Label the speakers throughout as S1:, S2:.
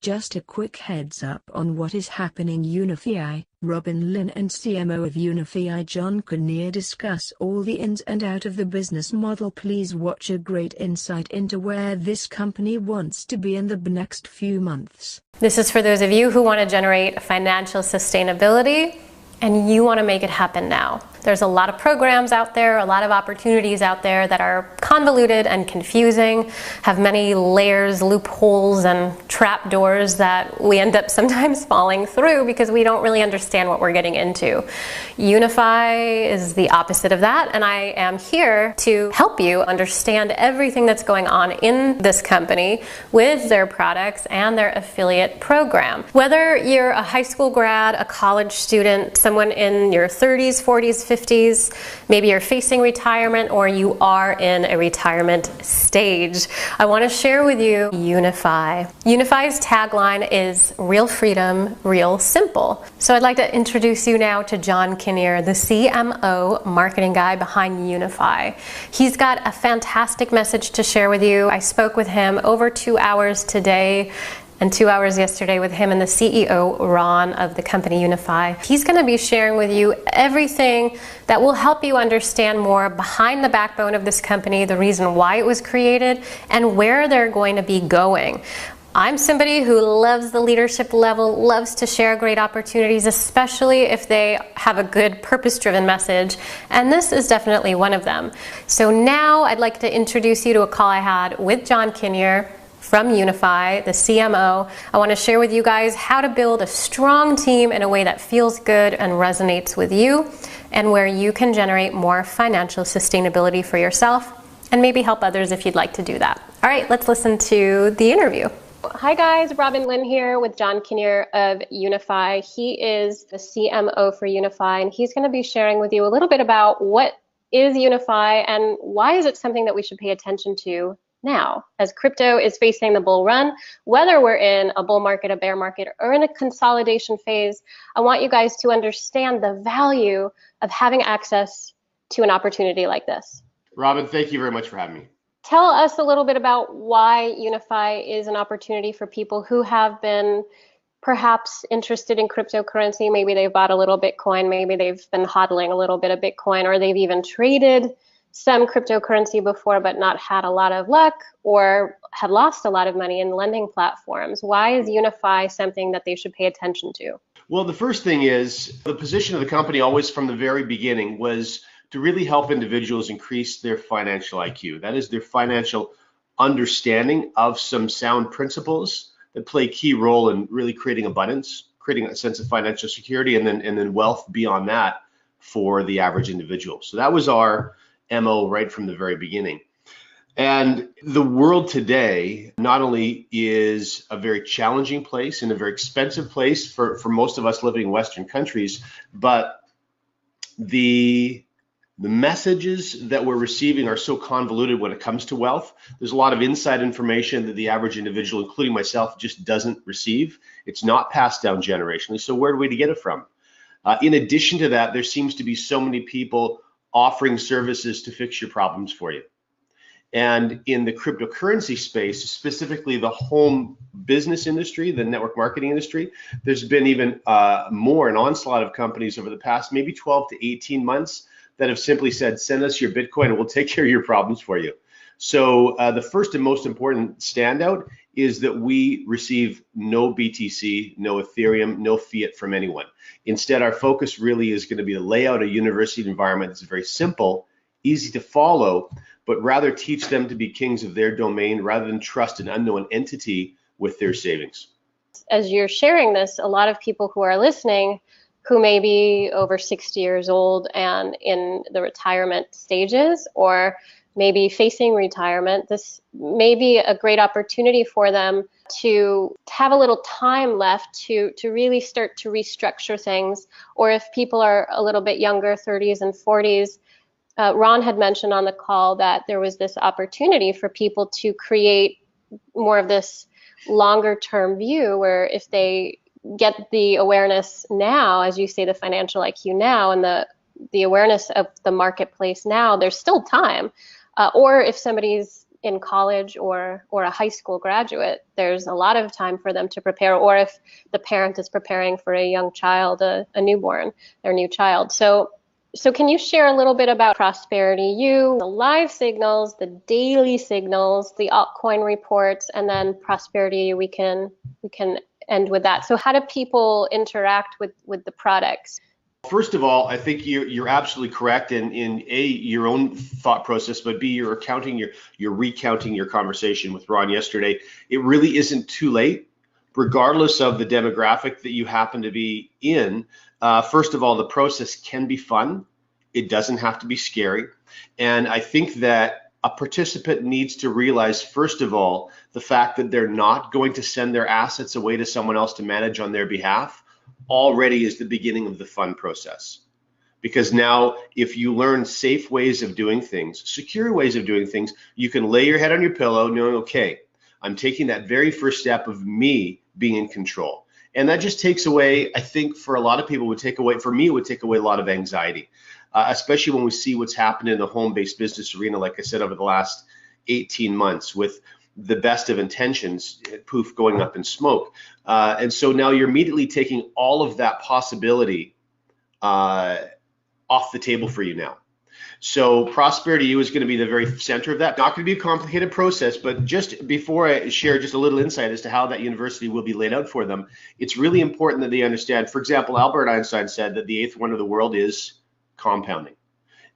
S1: Just a quick heads up on what is happening. Unifii, Robyn, Linn and CMO of Unifii John Kinnear discuss all the ins and out of the business model. Please watch a great insight into where this company wants to be in the next few months.
S2: This is for those of you who want to generate financial sustainability and you want to make it happen now. There's a lot of programs out there, a lot of opportunities out there that are convoluted and confusing, have many layers, loopholes, and trapdoors that we end up sometimes falling through because we don't really understand what we're getting into. Unifii is the opposite of that, and I am here to help you understand everything that's going on in this company with their products and their affiliate program. Whether you're a high school grad, a college student, someone in your 30s, 40s, 50s, maybe you're facing retirement or you are in a retirement stage, I want to share with you Unifii. Unifii's tagline is real freedom, real simple. So I'd like to introduce you now to John Kinnear, the CMO marketing guy behind Unifii. He's got a fantastic message to share with you. I spoke with him over 2 hours today and 2 hours yesterday with him and the CEO, Ron, of the company Unifii. He's going to be sharing with you everything that will help you understand more behind the backbone of this company, the reason why it was created, and where they're going to be going. I'm somebody who loves the leadership level, loves to share great opportunities, especially if they have a good purpose-driven message, and this is definitely one of them. So now I'd like to introduce you to a call I had with John Kinnear from Unifii, the CMO. I want to share with you guys how to build a strong team in a way that feels good and resonates with you, and where you can generate more financial sustainability for yourself and maybe help others if you'd like to do that. All right, let's listen to the interview. Hi guys, Robyn, Linn here with John Kinnear of Unifii. He is the CMO for Unifii, and he's going to be sharing with you a little bit about what is Unifii and why is it something that we should pay attention to now, as crypto is facing the bull run. Whether we're in a bull market, a bear market, or in a consolidation phase, I want you guys to understand the value of having access to an opportunity like this.
S3: Robyn, thank you very much for having me.
S2: Tell us a little bit about why Unifii is an opportunity for people who have been perhaps interested in cryptocurrency. Maybe they've bought a little Bitcoin, maybe they've been hodling a little bit of Bitcoin, or they've even traded some cryptocurrency before but not had a lot of luck, or had lost a lot of money in lending platforms. Why is Unifii something that they should pay attention to?
S3: Well, the first thing is the position of the company always from the very beginning was to really help individuals increase their financial IQ. That is, their financial understanding of some sound principles that play a key role in really creating abundance, creating a sense of financial security, and then wealth beyond that for the average individual. So that was our MO right from the very beginning. And the world today not only is a very challenging place and a very expensive place for most of us living in Western countries, but the messages that we're receiving are so convoluted when it comes to wealth. There's a lot of inside information that the average individual, including myself, just doesn't receive. It's not passed down generationally. So where do we get it from? In addition to that, there seems to be so many people offering services to fix your problems for you. And in the cryptocurrency space, specifically the home business industry, the network marketing industry, there's been even more an onslaught of companies over the past maybe 12 to 18 months that have simply said, send us your Bitcoin and we'll take care of your problems for you. So the first and most important standout is that we receive no BTC, no Ethereum, no fiat from anyone. Instead, our focus really is going to be to lay out a university environment that's very simple, easy to follow, but rather teach them to be kings of their domain rather than trust an unknown entity with their savings.
S2: As you're sharing this, a lot of people who are listening who may be over 60 years old and in the retirement stages, or maybe facing retirement, this may be a great opportunity for them to have a little time left to really start to restructure things. Or if people are a little bit younger, 30s and 40s, Ron had mentioned on the call that there was this opportunity for people to create more of this longer term view, where if they get the awareness now, as you say, the financial IQ now, and the awareness of the marketplace now, there's still time. Or if somebody's in college or a high school graduate, there's a lot of time for them to prepare, or if the parent is preparing for a young child, a newborn, their new child. So can you share a little bit about Prosperity U, the live signals, the daily signals, the altcoin reports, and then Prosperity U, we can end with that. So how do people interact with the products?
S3: First of all, I think you're absolutely correct in A, your own thought process, but B, you're recounting your conversation with Ron yesterday. It really isn't too late, regardless of the demographic that you happen to be in. First of all, the process can be fun. It doesn't have to be scary. And I think that a participant needs to realize, first of all, the fact that they're not going to send their assets away to someone else to manage on their behalf already is the beginning of the fun process. Because now, if you learn safe ways of doing things, secure ways of doing things, you can lay your head on your pillow knowing, okay, I'm taking that very first step of me being in control. And that just takes away, I think for a lot of people, for me, it would take away a lot of anxiety, especially when we see what's happened in the home-based business arena, like I said, over the last 18 months with the best of intentions, poof, going up in smoke. And so now you're immediately taking all of that possibility off the table for you now. So Prosperity U is going to be the very center of that. Not going to be a complicated process, but just before I share just a little insight as to how that university will be laid out for them, it's really important that they understand. For example, Albert Einstein said that the eighth wonder of the world is compounding.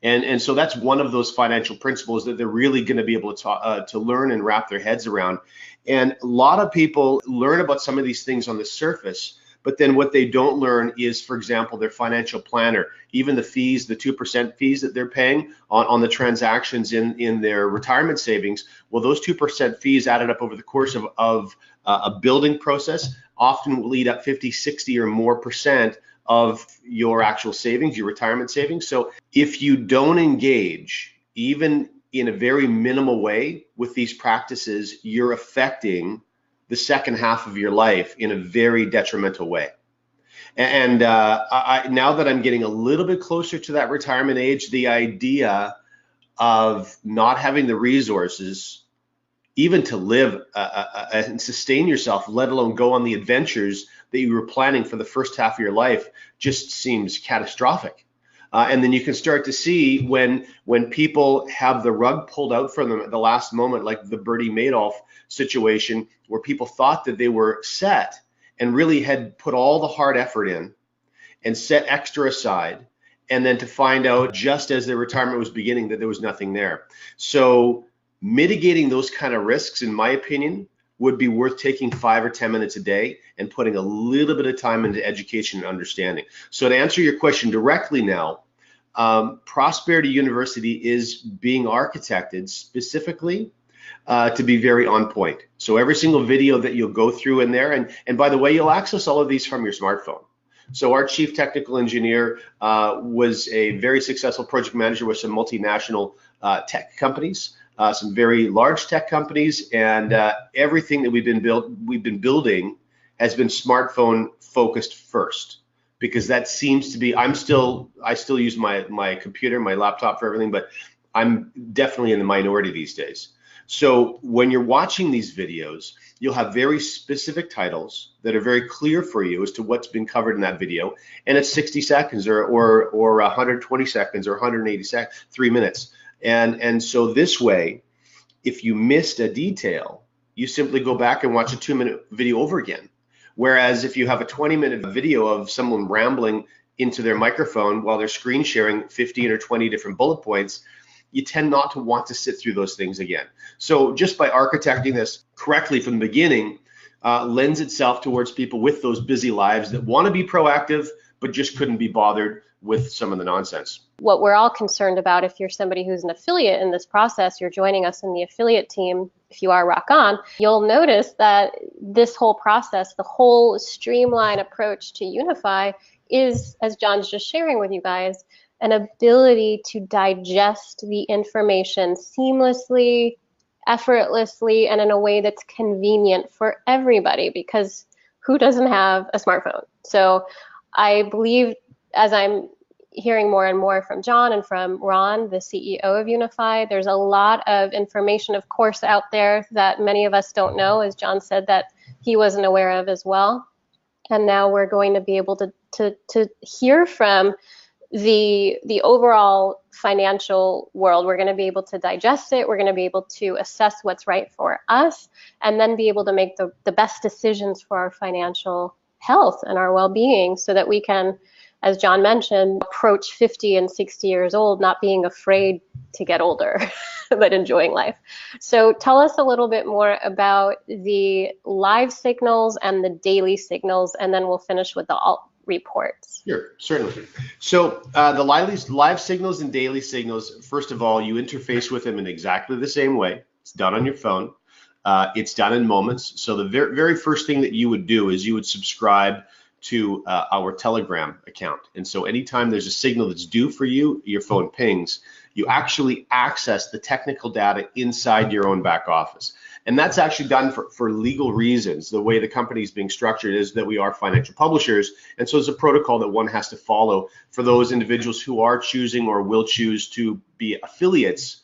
S3: And so that's one of those financial principles that they're really going to be able to learn and wrap their heads around. And a lot of people learn about some of these things on the surface, but then what they don't learn is, for example, their financial planner, even the fees, the 2% fees that they're paying on the transactions in their retirement savings. Well, those 2% fees added up over the course of a building process often will eat up 50, 60 or more percent of your actual savings, your retirement savings. So if you don't engage, even in a very minimal way with these practices, you're affecting the second half of your life in a very detrimental way. And now that I'm getting a little bit closer to that retirement age, the idea of not having the resources even to live and sustain yourself, let alone go on the adventures that you were planning for the first half of your life, just seems catastrophic. And then you can start to see when people have the rug pulled out from them at the last moment, like the Bernie Madoff situation, where people thought that they were set and really had put all the hard effort in and set extra aside, and then to find out just as their retirement was beginning that there was nothing there. So mitigating those kind of risks, in my opinion, would be worth taking 5 or 10 minutes a day and putting a little bit of time into education and understanding. So to answer your question directly now, Prosperity University is being architected specifically to be very on point. So every single video that you'll go through in there, and by the way, you'll access all of these from your smartphone. So our chief technical engineer was a very successful project manager with some multinational tech companies. Some very large tech companies, and everything that we've been building has been smartphone focused first, because that seems to be, I still use my computer, my laptop for everything, but I'm definitely in the minority these days. So when you're watching these videos, you'll have very specific titles that are very clear for you as to what's been covered in that video, and it's 60 seconds or 120 seconds or 180 seconds, 3 minutes. And so this way, if you missed a detail, you simply go back and watch a 2-minute video over again. Whereas if you have a 20-minute video of someone rambling into their microphone while they're screen sharing 15 or 20 different bullet points, you tend not to want to sit through those things again. So just by architecting this correctly from the beginning, lends itself towards people with those busy lives that want to be proactive, but just couldn't be bothered with some of the nonsense.
S2: What we're all concerned about, if you're somebody who's an affiliate in this process, you're joining us in the affiliate team, if you are Rock On, you'll notice that this whole process, the whole streamlined approach to Unifii is, as John's just sharing with you guys, an ability to digest the information seamlessly, effortlessly, and in a way that's convenient for everybody, because who doesn't have a smartphone? So I believe, as I'm hearing more and more from John and from Ron, the CEO of Unifii. There's a lot of information, of course, out there that many of us don't know, as John said, that he wasn't aware of as well. And now we're going to be able to hear from the overall financial world. We're going to be able to digest it. We're going to be able to assess what's right for us, and then be able to make the best decisions for our financial health and our well-being, so that we can, as John mentioned, approach 50 and 60 years old not being afraid to get older, but enjoying life. So tell us a little bit more about the live signals and the daily signals, and then we'll finish with the alt reports.
S3: Sure, certainly. So the live signals and daily signals, first of all, you interface with them in exactly the same way. It's done on your phone. It's done in moments. So the very first thing that you would do is you would subscribe to our Telegram account. And so anytime there's a signal that's due for you, your phone pings, you actually access the technical data inside your own back office. And that's actually done for legal reasons. The way the company is being structured is that we are financial publishers. And so there's a protocol that one has to follow for those individuals who are choosing or will choose to be affiliates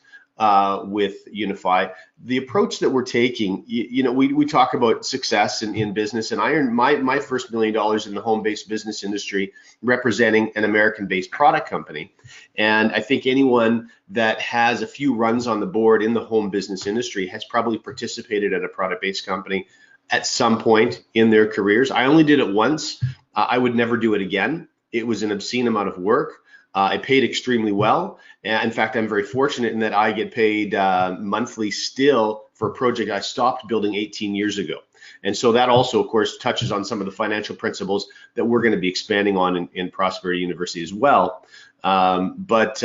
S3: with Unifii. The approach that we're taking, we talk about success in business, and I earned my first $1 million in the home-based business industry representing an American-based product company. And I think anyone that has a few runs on the board in the home business industry has probably participated at a product-based company at some point in their careers. I only did it once. I would never do it again. It was an obscene amount of work. I paid extremely well. In fact, I'm very fortunate in that I get paid monthly still for a project I stopped building 18 years ago. And so that also, of course, touches on some of the financial principles that we're going to be expanding on in Prosperity University as well. But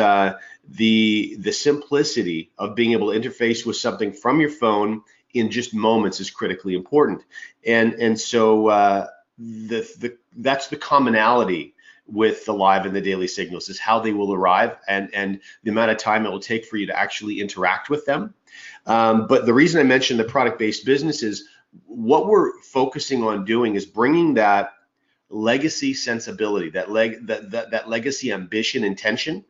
S3: the simplicity of being able to interface with something from your phone in just moments is critically important. And so that's the commonality with the live and the daily signals, is how they will arrive and the amount of time it will take for you to actually interact with them. But the reason I mentioned the product-based business is what we're focusing on doing is bringing that legacy sensibility, that legacy ambition intention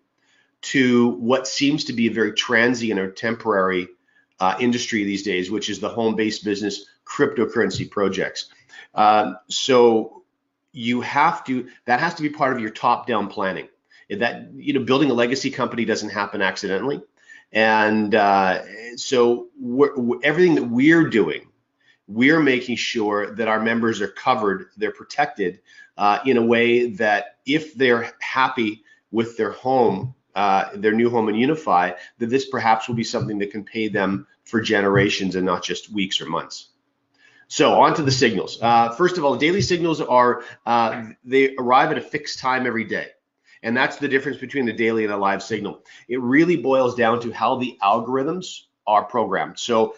S3: to what seems to be a very transient or temporary industry these days, which is the home-based business cryptocurrency projects. So that has to be part of your top-down planning. That, building a legacy company doesn't happen accidentally. And so everything that we're doing, we're making sure that our members are covered, they're protected in a way that if they're happy with their home, their new home in Unifii, that this perhaps will be something that can pay them for generations and not just weeks or months. So on to the signals. First of all, daily signals they arrive at a fixed time every day. And that's the difference between the daily and a live signal. It really boils down to how the algorithms are programmed. So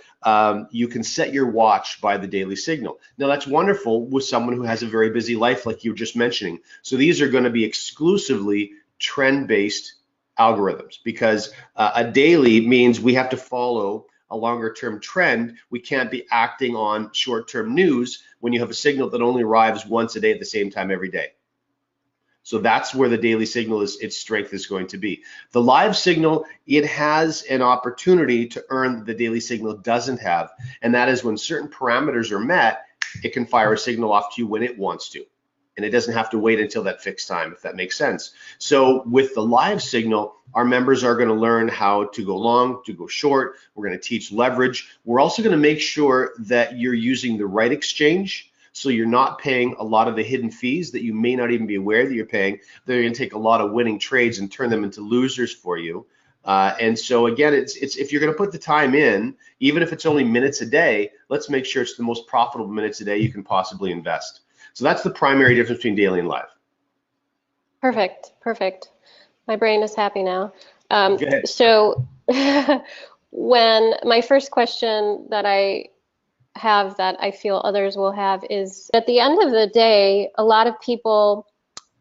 S3: you can set your watch by the daily signal. Now that's wonderful with someone who has a very busy life like you were just mentioning. So these are going to be exclusively trend-based algorithms, because a daily means we have to follow a longer term trend. We can't be acting on short term news when you have a signal that only arrives once a day at the same time every day. So that's where the daily signal its strength is going to be. The live signal, it has an opportunity to earn that the daily signal doesn't have, and that is when certain parameters are met, it can fire a signal off to you when it wants to. And it doesn't have to wait until that fixed time, if that makes sense. So with the live signal, our members are going to learn how to go long, to go short. We're going to teach leverage. We're also going to make sure that you're using the right exchange, so you're not paying a lot of the hidden fees that you may not even be aware that you're paying. They're going to take a lot of winning trades and turn them into losers for you. And so again, it's if you're going to put the time in, even if it's only minutes a day, let's make sure it's the most profitable minutes a day you can possibly invest. So that's the primary difference between daily and live.
S2: Perfect. My brain is happy now.
S3: Go ahead.
S2: So when my first question that I have that I feel others will have is, at the end of the day, a lot of people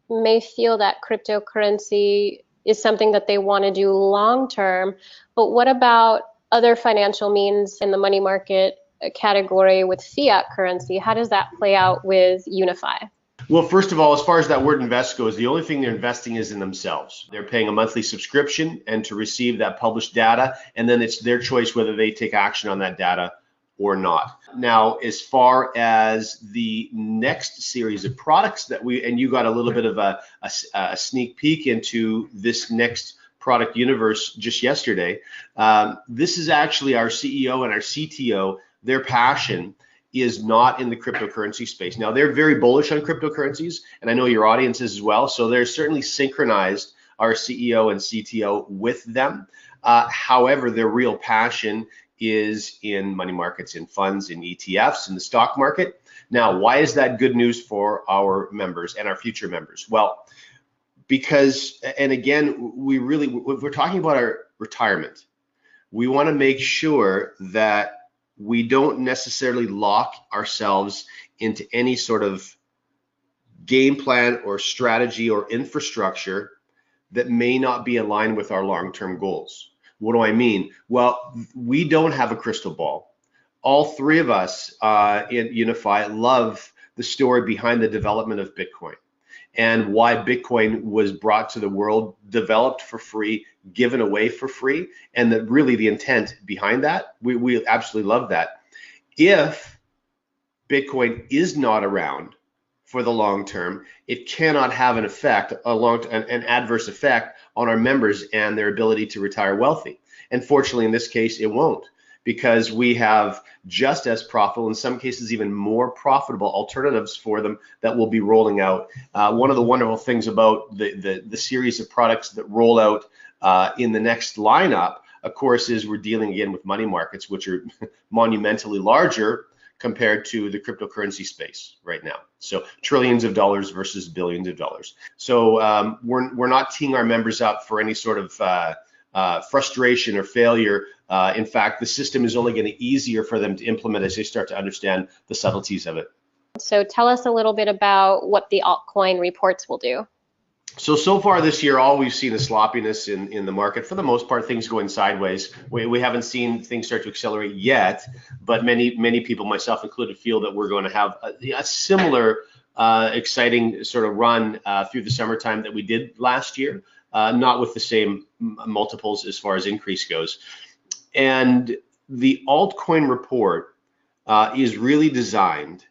S2: may feel that cryptocurrency is something that they want to do long term, but what about other financial means in the money market category with fiat currency? How does that play out with Unifii?
S3: Well, first of all, as far as that word invest goes, the only thing they're investing is in themselves. They're paying a monthly subscription and to receive that published data, and then it's their choice whether they take action on that data or not. Now, as far as the next series of products that and you got a little bit of a sneak peek into this next product universe just yesterday. This is actually our CEO and our CTO, their passion is not in the cryptocurrency space. Now, they're very bullish on cryptocurrencies, and I know your audience is as well, so they're certainly synchronized, our CEO and CTO, with them. However, their real passion is in money markets, in funds, in ETFs, in the stock market. Now, why is that good news for our members and our future members? Well, because, and again, we're talking about our retirement. We want to make sure that we don't necessarily lock ourselves into any sort of game plan or strategy or infrastructure that may not be aligned with our long-term goals. What do I mean? Well, we don't have a crystal ball. All three of us in Unifii love the story behind the development of Bitcoin and why Bitcoin was brought to the world, developed for free, given away for free, and that really the intent behind that. We absolutely love that. If Bitcoin is not around for the long term, it cannot have an effect, an adverse effect on our members and their ability to retire wealthy. And fortunately, in this case, it won't, because we have just as profitable, in some cases even more profitable alternatives for them that will be rolling out. One of the wonderful things about the series of products that roll out in the next lineup, of course, is we're dealing again with money markets, which are monumentally larger compared to the cryptocurrency space right now. So trillions of dollars versus billions of dollars. So we're not teeing our members up for any sort of frustration or failure. In fact, the system is only getting easier for them to implement as they start to understand the subtleties of it.
S2: So tell us a little bit about what the altcoin reports will do.
S3: So far this year, all we've seen is sloppiness in the market. For the most part, things going sideways. We haven't seen things start to accelerate yet, but many people, myself included, feel that we're going to have a similar exciting sort of run through the summertime that we did last year, not with the same multiples as far as increase goes. And the altcoin report is really designed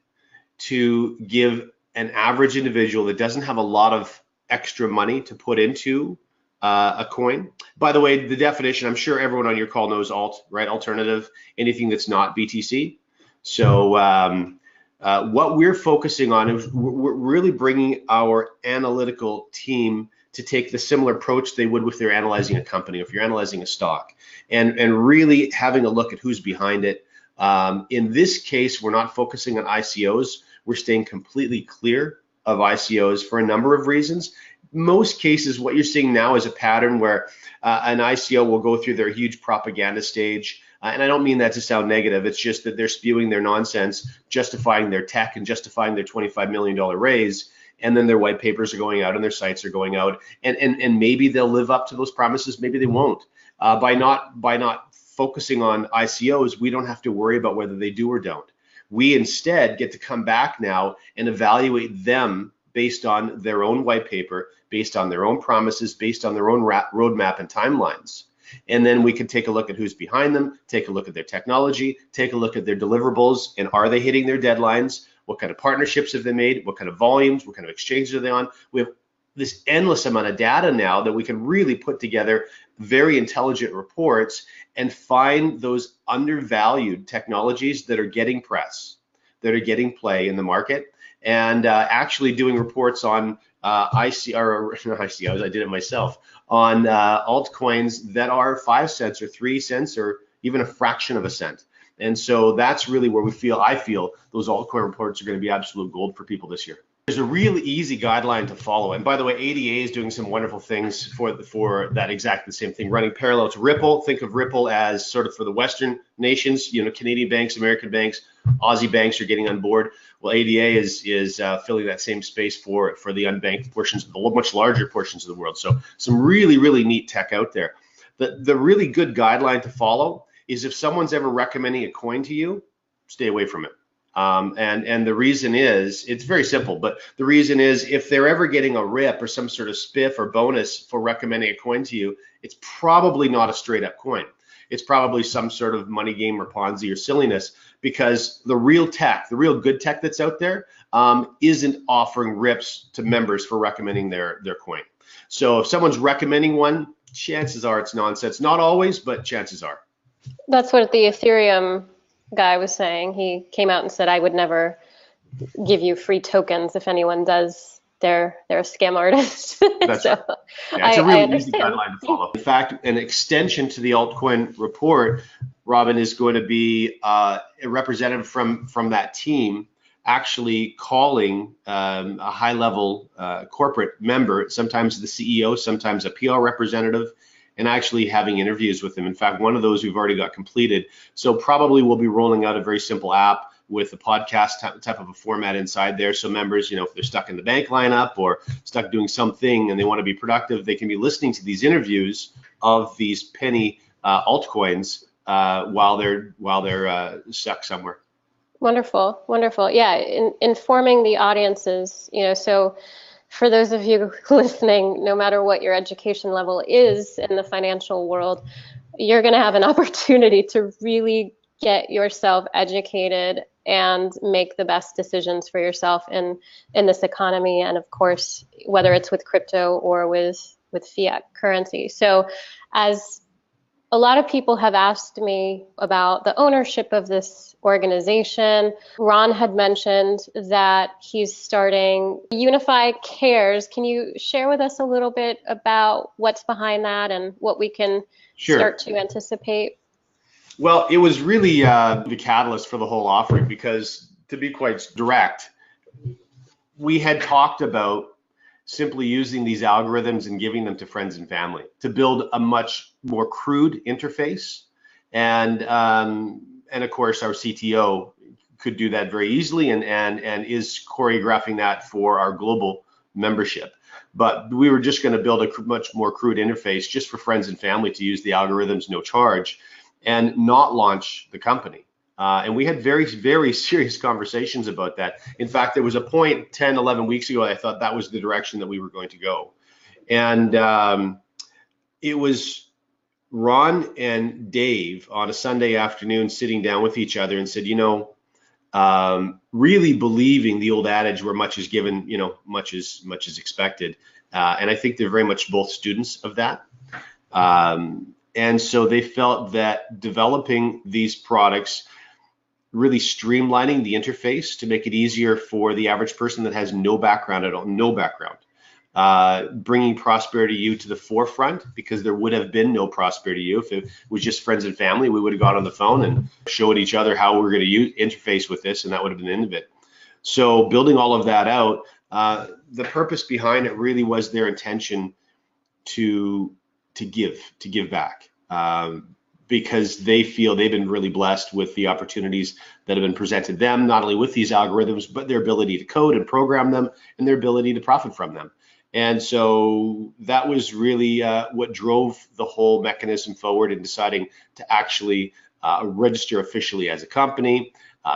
S3: to give an average individual that doesn't have a lot of extra money to put into a coin. By the way, the definition, I'm sure everyone on your call knows alt, right? Alternative, anything that's not BTC. So what we're focusing on is we're really bringing our analytical team to take the similar approach they would if they're analyzing a company, if you're analyzing a stock, and really having a look at who's behind it. In this case, we're not focusing on ICOs. We're staying completely clear of ICOs for a number of reasons. Most cases, what you're seeing now is a pattern where an ICO will go through their huge propaganda stage. And I don't mean that to sound negative. It's just that they're spewing their nonsense, justifying their tech and justifying their $25 million raise. And then their white papers are going out and their sites are going out. And maybe they'll live up to those promises. Maybe they won't. By not focusing on ICOs, we don't have to worry about whether they do or don't. We instead get to come back now and evaluate them based on their own white paper, based on their own promises, based on their own roadmap and timelines. And then we can take a look at who's behind them, take a look at their technology, take a look at their deliverables, and are they hitting their deadlines? What kind of partnerships have they made? What kind of volumes? What kind of exchanges are they on? We have this endless amount of data now that we can really put together very intelligent reports and find those undervalued technologies that are getting press, that are getting play in the market, and actually doing reports on ICOs, I did it myself, on altcoins that are 5 cents or 3 cents or even a fraction of a cent. And so that's really where I feel those altcoin reports are going to be absolute gold for people this year. There's a really easy guideline to follow. And by the way, ADA is doing some wonderful things for that exactly the same thing, running parallel to Ripple. Think of Ripple as sort of for the Western nations, Canadian banks, American banks, Aussie banks are getting on board. Well, ADA is filling that same space for the unbanked portions, the much larger portions of the world. So some really, really neat tech out there. The really good guideline to follow is if someone's ever recommending a coin to you, stay away from it. And the reason is, it's very simple, but the reason is if they're ever getting a rip or some sort of spiff or bonus for recommending a coin to you, it's probably not a straight up coin. It's probably some sort of money game or Ponzi or silliness, because the real tech, the real good tech that's out there, isn't offering rips to members for recommending their coin. So if someone's recommending one, chances are it's nonsense. Not always, but chances are.
S2: That's what the Ethereum guy was saying. He came out and said, I would never give you free tokens if anyone does. They're a scam artist.
S3: That's
S2: so
S3: right. Yeah, it's a really easy
S2: understand.
S3: guideline to follow. In fact, an extension to the altcoin report, Robyn, is going to be a representative from that team actually calling a high-level corporate member, sometimes the CEO, sometimes a PR representative, and actually having interviews with them. In fact, one of those we've already got completed. So probably we'll be rolling out a very simple app with a podcast type of a format inside there. So members, if they're stuck in the bank lineup or stuck doing something and they want to be productive, they can be listening to these interviews of these penny altcoins while they're stuck somewhere.
S2: Wonderful, wonderful. Yeah, informing the audiences, so for those of you listening, no matter what your education level is in the financial world, you're going to have an opportunity to really get yourself educated and make the best decisions for yourself in this economy. And of course, whether it's with crypto or with fiat currency. So as a lot of people have asked me about the ownership of this organization. Ron had mentioned that he's starting Unifii Cares. Can you share with us a little bit about what's behind that and what we can start to anticipate?
S3: Well, it was really the catalyst for the whole offering, because to be quite direct, we had talked about simply using these algorithms and giving them to friends and family to build a much more crude interface. And of course, our CTO could do that very easily and is choreographing that for our global membership. But we were just going to build a much more crude interface just for friends and family to use the algorithms, no charge, and not launch the company. And we had very, very serious conversations about that. In fact, there was a point 10, 11 weeks ago, I thought that was the direction that we were going to go. And it was Ron and Dave on a Sunday afternoon sitting down with each other and said, really believing the old adage where much is given, much is expected. And I think they're very much both students of that. And so they felt that developing these products, really streamlining the interface to make it easier for the average person that has no background at all, bringing Prosperity U to the forefront, because there would have been no Prosperity U if it was just friends and family. We would have got on the phone and showed each other how we're going to interface with this, and that would have been the end of it. So building all of that out, the purpose behind it really was their intention to give back. Because they feel they've been really blessed with the opportunities that have been presented them, not only with these algorithms, but their ability to code and program them and their ability to profit from them. And so that was really what drove the whole mechanism forward in deciding to actually register officially as a company,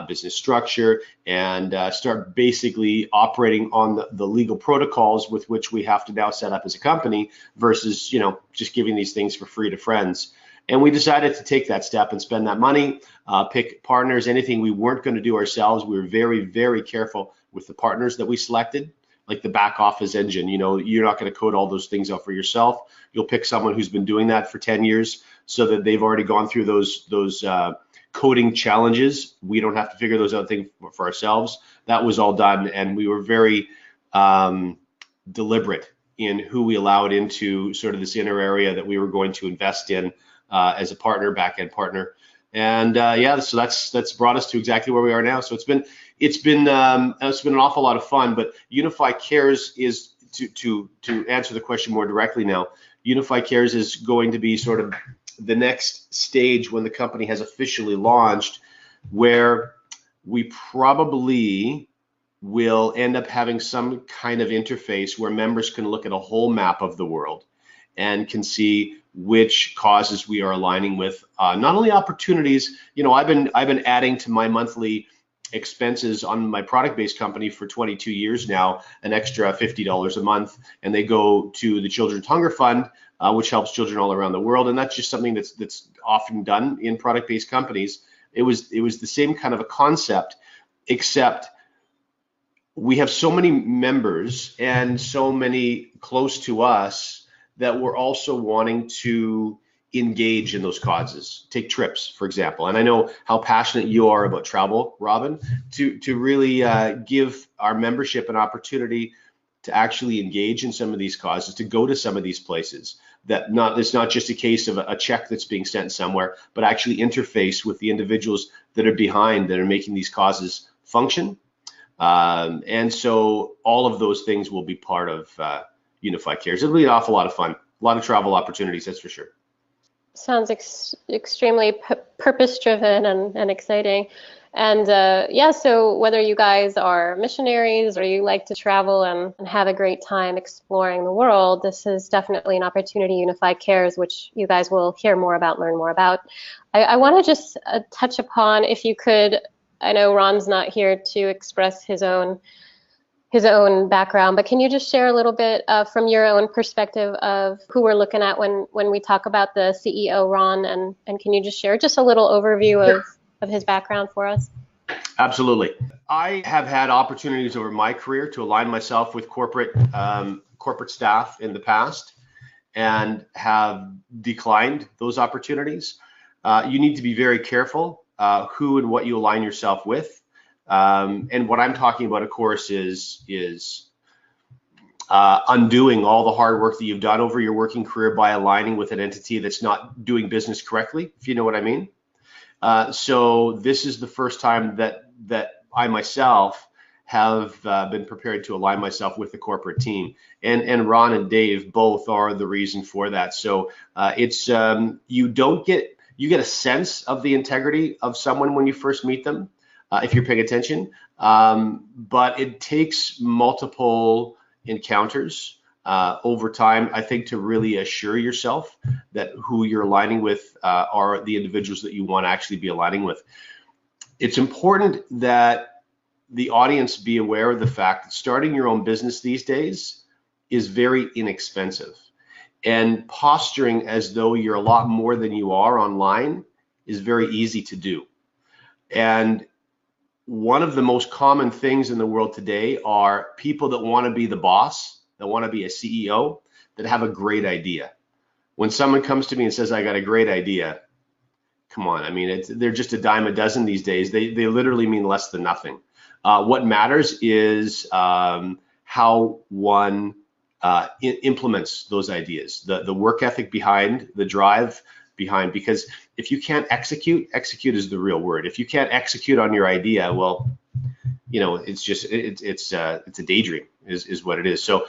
S3: business structure, and start basically operating on the legal protocols with which we have to now set up as a company versus, just giving these things for free to friends. And we decided to take that step and spend that money, pick partners, anything we weren't going to do ourselves. We were very, very careful with the partners that we selected, like the back office engine. You're not going to code all those things out for yourself. You'll pick someone who's been doing that for 10 years so that they've already gone through those coding challenges. We don't have to figure those out things for ourselves. That was all done. And we were very deliberate in who we allowed into sort of this inner area that we were going to invest in as a partner, back-end partner. And so that's brought us to exactly where we are now. So it's been an awful lot of fun. But Unifii Cares is, to answer the question more directly now, Unifii Cares is going to be sort of the next stage when the company has officially launched, where we probably will end up having some kind of interface where members can look at a whole map of the world and can see which causes we are aligning with. Not only opportunities, I've been adding to my monthly expenses on my product-based company for 22 years now, an extra $50 a month, and they go to the Children's Hunger Fund, which helps children all around the world. And that's just something that's often done in product-based companies. It was the same kind of a concept, except we have so many members and so many close to us that we're also wanting to engage in those causes. Take trips, for example. And I know how passionate you are about travel, Robyn, to really give our membership an opportunity to actually engage in some of these causes, to go to some of these places. It's not just a case of a check that's being sent somewhere, but actually interface with the individuals that are behind, that are making these causes function. And so all of those things will be part of Unifii Cares. It'll be an awful lot of fun, a lot of travel opportunities, that's for sure.
S2: Sounds extremely purpose-driven and exciting. And yeah, so whether you guys are missionaries or you like to travel and have a great time exploring the world, this is definitely an opportunity, Unifii Cares, which you guys will hear more about, learn more about. I want to just touch upon, if you could, I know Ron's not here to express his own background, but can you just share a little bit from your own perspective of who we're looking at when we talk about the CEO, Ron, and can you just share just a little overview of his background for us?
S3: Absolutely. I have had opportunities over my career to align myself with corporate staff in the past and have declined those opportunities. You need to be very careful who and what you align yourself with. And what I'm talking about, of course, is undoing all the hard work that you've done over your working career by aligning with an entity that's not doing business correctly, if you know what I mean. So this is the first time that I myself have been prepared to align myself with the corporate team, and Ron and Dave both are the reason for that. So it's you get a sense of the integrity of someone when you first meet them. If you're paying attention, but it takes multiple encounters over time, I think, to really assure yourself that who you're aligning with are the individuals that you want to actually be aligning with. It's important that the audience be aware of the fact that starting your own business these days is very inexpensive, and posturing as though you're a lot more than you are online is very easy to do. And one of the most common things in the world today are people that want to be the boss, that want to be a CEO, that have a great idea. When someone comes to me and says, I got a great idea, come on, I mean, they're just a dime a dozen these days. They literally mean less than nothing. What matters is how one implements those ideas, the work ethic behind, the drive behind, because if you can't execute is the real word. If you can't execute on your idea, well, you know, it's just it's a daydream is what it is. So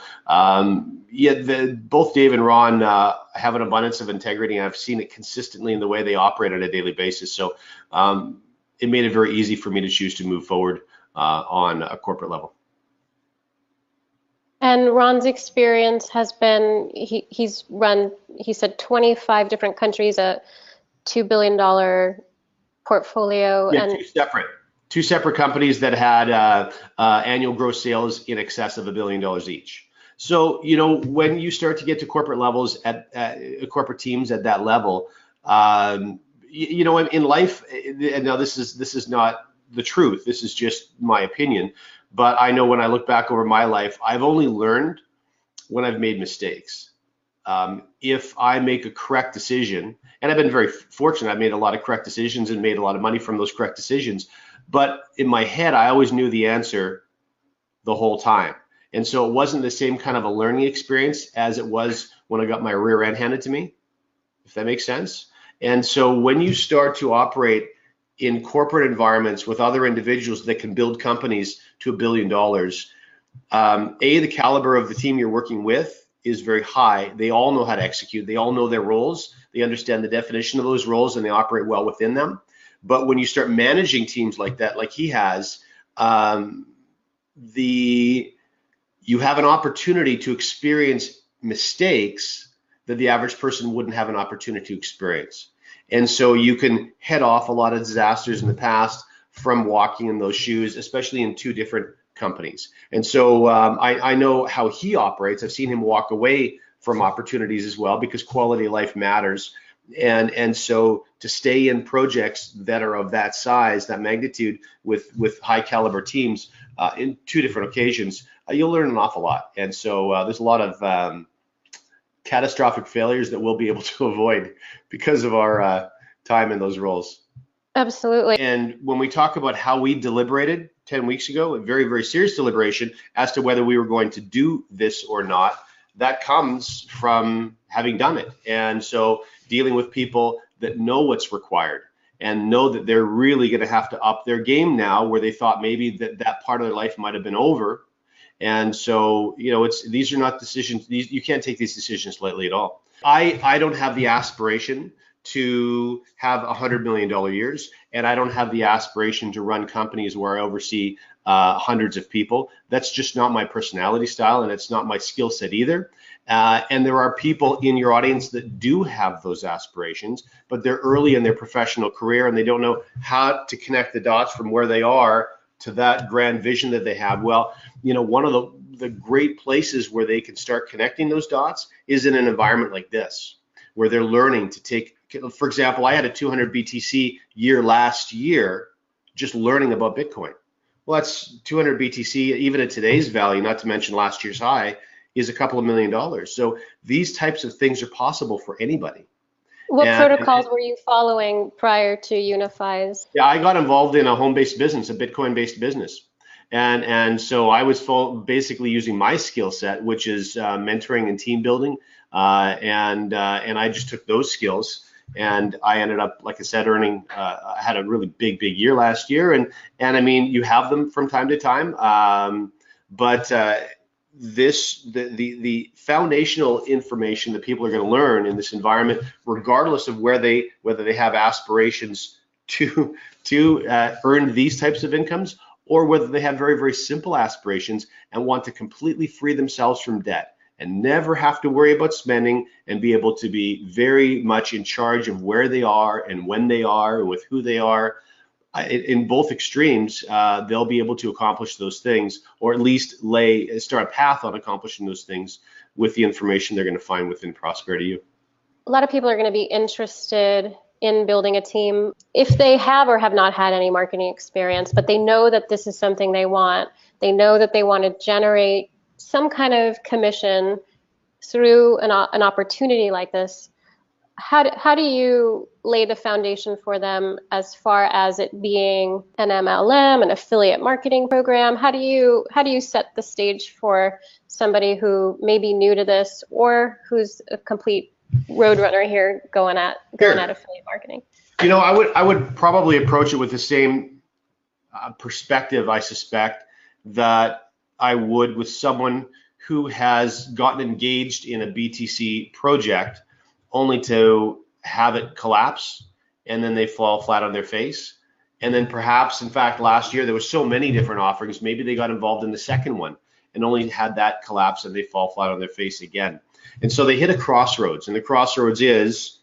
S3: yeah, both Dave and Ron have an abundance of integrity, and I've seen it consistently in the way they operate on a daily basis. So it made it very easy for me to choose to move forward on a corporate level.
S2: And Ron's experience has been, he's run, he said 25 different countries, a $2 billion portfolio.
S3: Yeah,
S2: and
S3: two separate companies that had annual gross sales in excess of $1 billion each. So, you know, when you start to get to corporate levels at corporate teams at that level, you know, in life, and now this is not the truth, this is just my opinion, but I know when I look back over my life, I've only learned when I've made mistakes. If I make a correct decision, and I've been very fortunate, I've made a lot of correct decisions and made a lot of money from those correct decisions, but in my head, I always knew the answer the whole time. And so it wasn't the same kind of a learning experience as it was when I got my rear end handed to me, if that makes sense. And so when you start to operate in corporate environments with other individuals that can build companies to $1 billion, the caliber of the team you're working with is very high. They all know how to execute. They all know their roles. They understand the definition of those roles, and they operate well within them. But when you start managing teams like that, like he has, you have an opportunity to experience mistakes that the average person wouldn't have an opportunity to experience. And so you can head off a lot of disasters in the past, from walking in those shoes, especially in two different companies. And so I know how he operates. I've seen him walk away from opportunities as well, because quality of life matters. And so to stay in projects that are of that size, that magnitude, with high caliber teams in two different occasions, you'll learn an awful lot. And so there's a lot of catastrophic failures that we'll be able to avoid because of our time in those roles.
S2: Absolutely.
S3: And when we talk about how we deliberated 10 weeks ago, a very, very serious deliberation as to whether we were going to do this or not, that comes from having done it. And so dealing with people that know what's required and know that they're really going to have to up their game now, where they thought maybe that part of their life might have been over. And so, these are not decisions. You can't take these decisions lightly at all. I don't have the aspiration to have $100 million years, and I don't have the aspiration to run companies where I oversee hundreds of people. That's just not my personality style, and it's not my skill set either. And there are people in your audience that do have those aspirations, but they're early in their professional career and they don't know how to connect the dots from where they are to that grand vision that they have. Well, one of the great places where they can start connecting those dots is in an environment like this, where they're learning to take, for example, I had a 200 BTC year last year, just learning about Bitcoin. Well, that's 200 BTC, even at today's value, not to mention last year's high, is a couple of $1 million. So these types of things are possible for anybody.
S2: What protocols were you following prior to Unifii's?
S3: Yeah, I got involved in a home-based business, a Bitcoin-based business. And so I was basically using my skill set, which is mentoring and team building. And I just took those skills, and I ended up, like I said, earning, I had a really big year last year. And I mean, you have them from time to time. But the foundational information that people are going to learn in this environment, regardless of whether they have aspirations to earn these types of incomes, or whether they have very, very simple aspirations and want to completely free themselves from debt and never have to worry about spending and be able to be very much in charge of where they are and when they are and with who they are. In both extremes, they'll be able to accomplish those things, or at least start a path on accomplishing those things with the information they're going to find within Prosperity U.
S2: A lot of people are going to be interested in building a team if they have or have not had any marketing experience, but they know that this is something they want. They know that they want to generate some kind of commission through an opportunity like this. How do you lay the foundation for them as far as it being an MLM, an affiliate marketing program? How do you set the stage for somebody who may be new to this or who's a complete roadrunner here going at affiliate marketing?
S3: I would probably approach it with the same perspective, I suspect, that I would with someone who has gotten engaged in a BTC project only to have it collapse, and then they fall flat on their face. And then perhaps, in fact, last year there were so many different offerings, maybe they got involved in the second one and only had that collapse and they fall flat on their face again. And so they hit a crossroads, and the crossroads is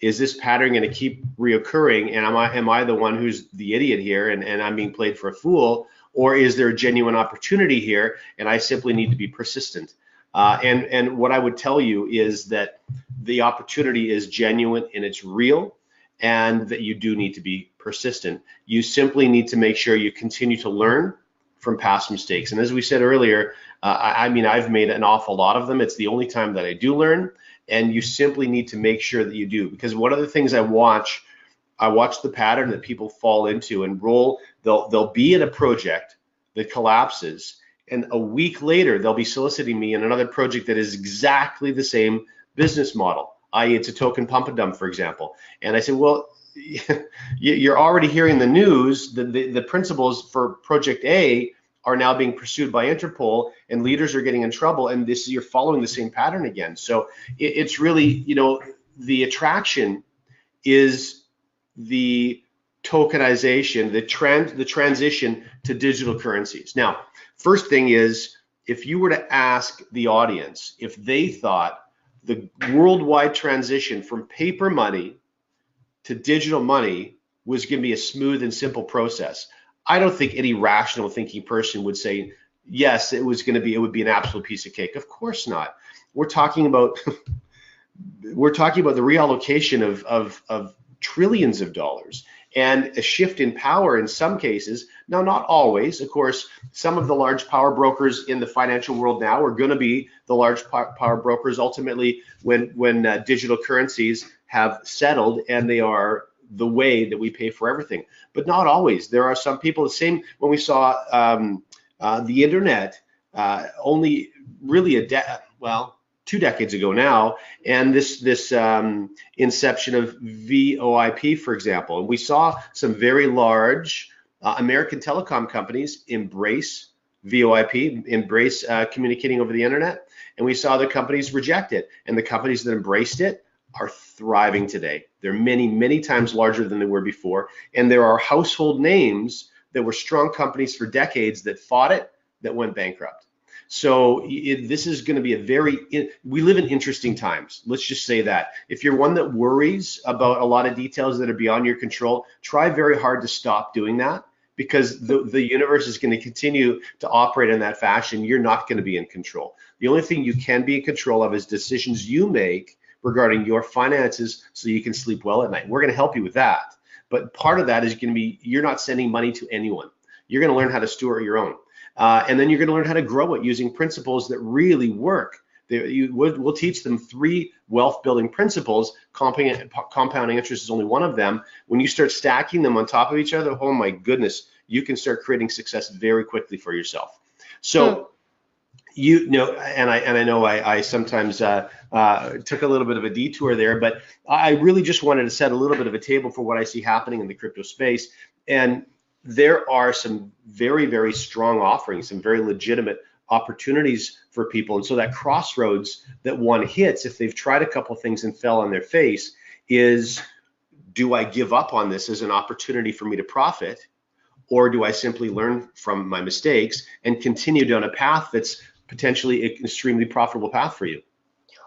S3: this pattern going to keep reoccurring, and am I the one who's the idiot here and I'm being played for a fool, or is there a genuine opportunity here and I simply need to be persistent? And what I would tell you is that the opportunity is genuine and it's real, and that you do need to be persistent. You simply need to make sure you continue to learn from past mistakes. And as we said earlier, I mean, I've made an awful lot of them. It's the only time that I do learn, and you simply need to make sure that you do. Because one of the things I watch the pattern that people fall into and roll. They'll be in a project that collapses, and a week later they'll be soliciting me in another project that is exactly the same business model, i.e. it's a token pump and dump, for example. And I said, well, you're already hearing the news. The principles for project A are now being pursued by Interpol, and leaders are getting in trouble, and you're following the same pattern again. So it's really, the attraction is the tokenization, the transition to digital currencies. Now, first thing is, if you were to ask the audience if they thought the worldwide transition from paper money to digital money was going to be a smooth and simple process. I don't think any rational thinking person would say, yes, it would be an absolute piece of cake. Of course not. We're talking about the reallocation of trillions of dollars and a shift in power in some cases. Now, not always. Of course, some of the large power brokers in the financial world now are going to be the large power brokers ultimately when digital currencies have settled and they are the way that we pay for everything. But not always. There are some people, the same when we saw the internet only really 2 decades ago now, and this inception of VoIP, for example. And we saw some very large American telecom companies embrace VoIP, embrace communicating over the internet, and we saw the companies reject it. And the companies that embraced it are thriving today. They're many, many times larger than they were before. And there are household names that were strong companies for decades that fought it, that went bankrupt. So this is going to be we live in interesting times. Let's just say that. If you're one that worries about a lot of details that are beyond your control, try very hard to stop doing that, because the universe is going to continue to operate in that fashion. You're not going to be in control. The only thing you can be in control of is decisions you make regarding your finances so you can sleep well at night. We're going to help you with that. But part of that is going to be you're not sending money to anyone. You're going to learn how to steward your own. And then you're going to learn how to grow it using principles that really work. We'll teach them 3 wealth building principles. Compounding interest is only one of them. When you start stacking them on top of each other, oh my goodness, you can start creating success very quickly for yourself. So you know, and I know I sometimes took a little bit of a detour there, but I really just wanted to set a little bit of a table for what I see happening in the crypto space. And there are some very, very strong offerings, some very legitimate opportunities for people. And so that crossroads that one hits, if they've tried a couple of things and fell on their face, is, do I give up on this as an opportunity for me to profit? Or do I simply learn from my mistakes and continue down a path that's potentially an extremely profitable path for you?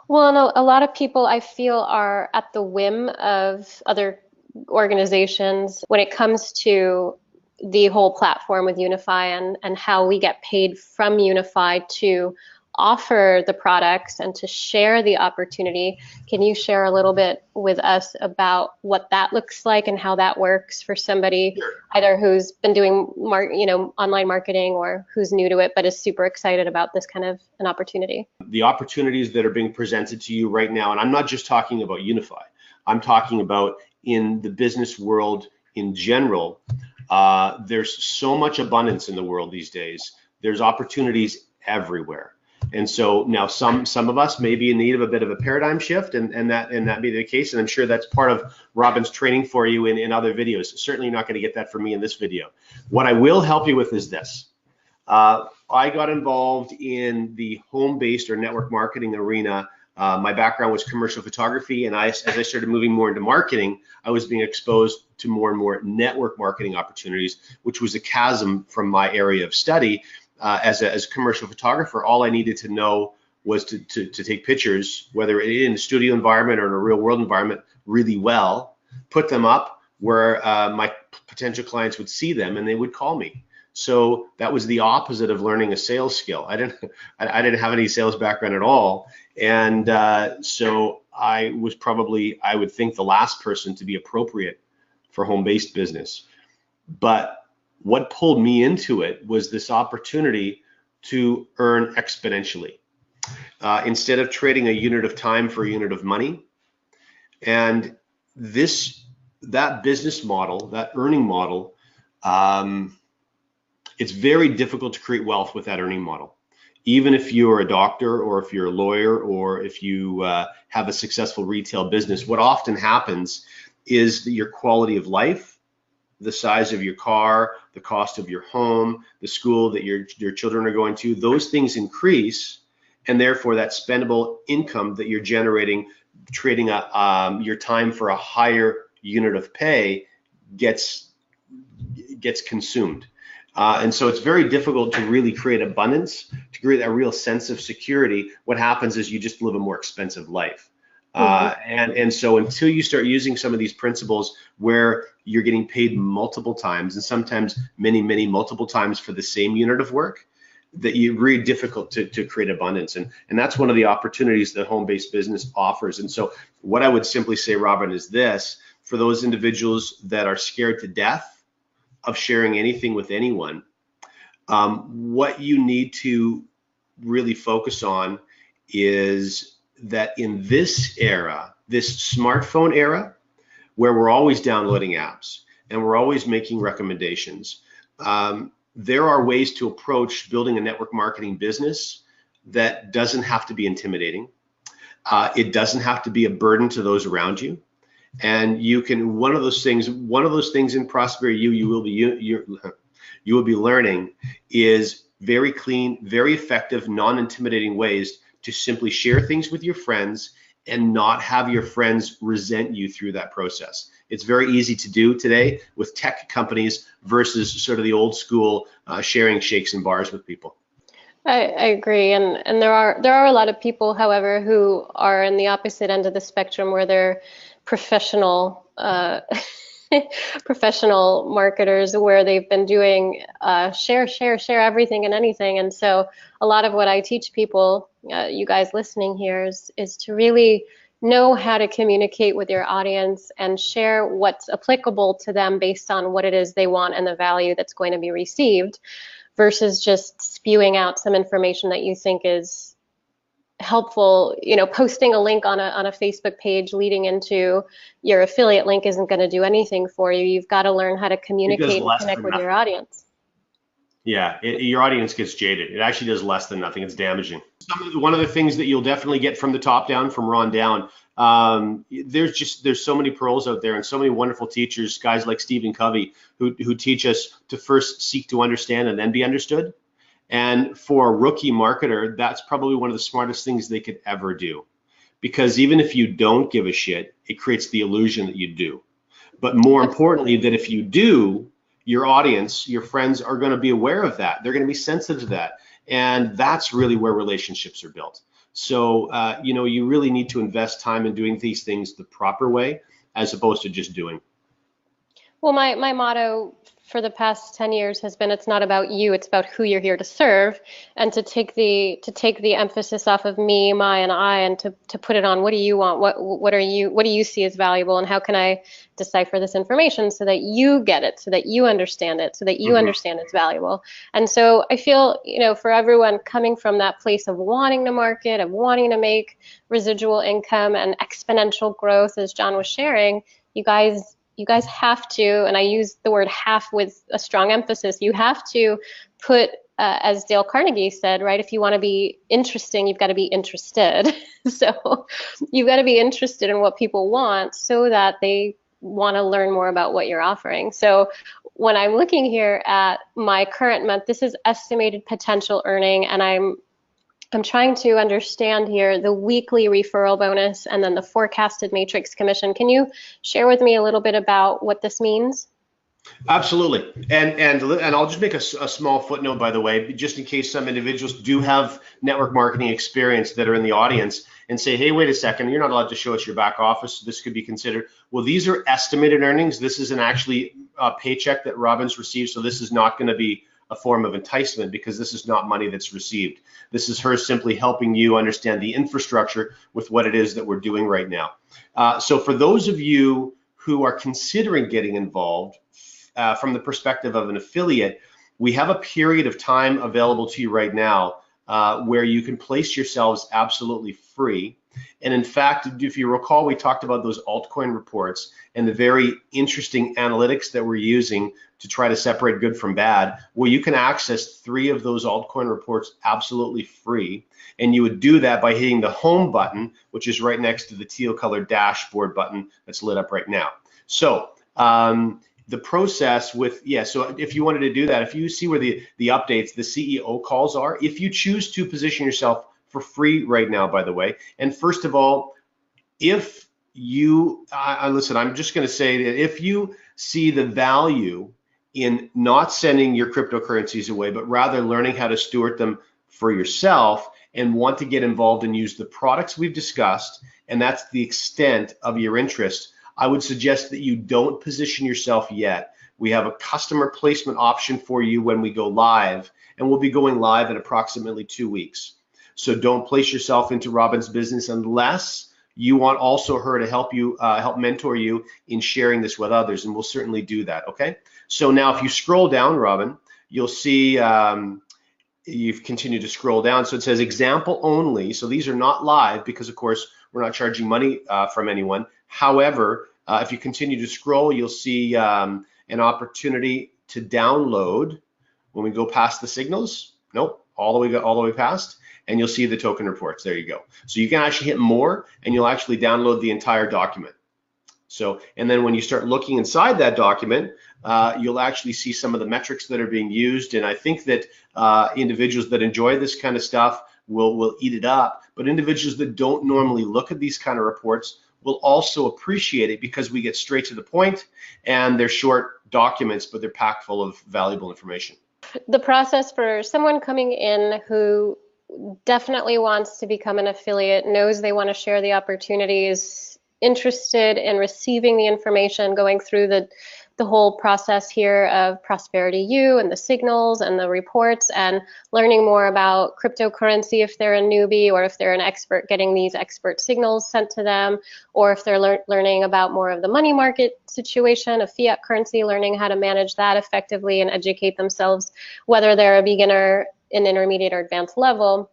S2: Well, no, a lot of people I feel are at the whim of other organizations when it comes to the whole platform with Unifii and how we get paid from Unifii to offer the products and to share the opportunity. Can you share a little bit with us about what that looks like and how that works for somebody either who's been doing online marketing or who's new to it but is super excited about this kind of an opportunity?
S3: The opportunities that are being presented to you right now, and I'm not just talking about Unifii, I'm talking about in the business world in general. There's so much abundance in the world these days. There's opportunities everywhere. And so now some of us may be in need of a bit of a paradigm shift, and that be the case. And I'm sure that's part of Robyn's training for you in other videos. Certainly not going to get that from me in this video. What I will help you with is this. I got involved in the home-based or network marketing arena. My background was commercial photography, and as I started moving more into marketing, I was being exposed to more and more network marketing opportunities, which was a chasm from my area of study. As a commercial photographer, all I needed to know was to take pictures, whether in a studio environment or in a real world environment, really well, put them up where my potential clients would see them and they would call me. So that was the opposite of learning a sales skill. I didn't have any sales background at all. And so I was probably, I would think, the last person to be appropriate for home-based business. But what pulled me into it was this opportunity to earn exponentially. Instead of trading a unit of time for a unit of money. And that business model, that earning model, it's very difficult to create wealth with that earning model. Even if you're a doctor or if you're a lawyer or if you have a successful retail business, what often happens is that your quality of life, the size of your car, the cost of your home, the school that your children are going to, those things increase, and therefore that spendable income that you're generating, trading your time for a higher unit of pay gets consumed. And so it's very difficult to really create abundance, to create a real sense of security. What happens is you just live a more expensive life. And so until you start using some of these principles where you're getting paid multiple times, and sometimes many multiple times for the same unit of work, that you really difficult to create abundance. And that's one of the opportunities that home-based business offers. And so what I would simply say, Robyn, is this: for those individuals that are scared to death of sharing anything with anyone, what you need to really focus on is that in this era, this smartphone era, where we're always downloading apps and we're always making recommendations, there are ways to approach building a network marketing business that doesn't have to be intimidating. It doesn't have to be a burden to those around you. And you can, one of those things in Prosperity you will be learning is very clean, very effective, non-intimidating ways to simply share things with your friends and not have your friends resent you through that process. It's very easy to do today with tech companies versus sort of the old school sharing shakes and bars with people.
S2: I agree, and there are a lot of people, however, who are in the opposite end of the spectrum, where they're professional professional marketers, where they've been doing share everything and anything. And so a lot of what I teach people, you guys listening here, is to really know how to communicate with your audience and share what's applicable to them based on what it is they want and the value that's going to be received, versus just spewing out some information that you think is helpful. You know, posting a link on a Facebook page leading into your affiliate link isn't going to do anything for you. You've got to learn how to communicate and connect with your audience.
S3: Yeah, your audience gets jaded. It actually does less than nothing. It's damaging. One of the things that you'll definitely get from the top down, from Ron down, there's so many pearls out there and so many wonderful teachers, guys like Stephen Covey, who teach us to first seek to understand and then be understood. And for a rookie marketer, that's probably one of the smartest things they could ever do, because even if you don't give a shit, it creates the illusion that you do. But more importantly, that if you do, your audience, your friends are going to be aware of that. They're going to be sensitive to that. And that's really where relationships are built. So, you really need to invest time in doing these things the proper way, as opposed to just doing.
S2: Well, my motto for the past 10 years has been, it's not about you, it's about who you're here to serve, and to take the emphasis off of me, my, and I, and to put it on, what do you want? What do you see as valuable, and how can I decipher this information so that you get it, so that you understand it, so that you understand it's valuable. And so I feel, for everyone coming from that place of wanting to market, of wanting to make residual income and exponential growth, as John was sharing, you guys have to, and I use the word "have" with a strong emphasis, you have to put, as Dale Carnegie said, right, if you want to be interesting, you've got to be interested. So you've got to be interested in what people want so that they want to learn more about what you're offering. So when I'm looking here at my current month, this is estimated potential earning, and I'm trying to understand here the weekly referral bonus and then the forecasted matrix commission. Can you share with me a little bit about what this means?
S3: Absolutely. And I'll just make a small footnote, by the way, just in case some individuals do have network marketing experience that are in the audience and say, hey, wait a second, you're not allowed to show us your back office. This could be considered. Well, these are estimated earnings. This isn't actually a paycheck that Robyn's received. So this is not going to be a form of enticement, because this is not money that's received. This is her simply helping you understand the infrastructure with what it is that we're doing right now. So for those of you who are considering getting involved from the perspective of an affiliate, we have a period of time available to you right now where you can place yourselves absolutely free. And in fact, if you recall, we talked about those altcoin reports and the very interesting analytics that we're using to try to separate good from bad. Well, you can access 3 of those altcoin reports absolutely free. And you would do that by hitting the home button, which is right next to the teal colored dashboard button that's lit up right now. So the process with, so if you wanted to do that, if you see where the updates, the CEO calls are, if you choose to position yourself for free right now, by the way. And first of all, if you, listen, I'm just going to say that if you see the value in not sending your cryptocurrencies away, but rather learning how to steward them for yourself and want to get involved and use the products we've discussed, and that's the extent of your interest, I would suggest that you don't position yourself yet. We have a customer placement option for you when we go live, and we'll be going live in approximately 2 weeks. So don't place yourself into Robyn's business unless you want also her to help you, help mentor you in sharing this with others, and we'll certainly do that, okay? So now if you scroll down, Robyn, you'll see you've continued to scroll down. So it says example only. So these are not live because, of course, we're not charging money from anyone. However, if you continue to scroll, you'll see an opportunity to download when we go past the signals. Nope, all the way past. And you'll see the token reports. There you go. So you can actually hit more and you'll actually download the entire document. So, and then when you start looking inside that document, you'll actually see some of the metrics that are being used. And I think that individuals that enjoy this kind of stuff will eat it up. But individuals that don't normally look at these kind of reports will also appreciate it because we get straight to the point and they're short documents, but they're packed full of valuable information.
S2: The process for someone coming in who definitely wants to become an affiliate, knows they want to share the opportunities, interested in receiving the information, going through the whole process here of Prosperity U and the signals and the reports, and learning more about cryptocurrency if they're a newbie, or if they're an expert, getting these expert signals sent to them, or if they're learning about more of the money market situation of fiat currency, learning how to manage that effectively and educate themselves, whether they're a beginner, an intermediate, or advanced level.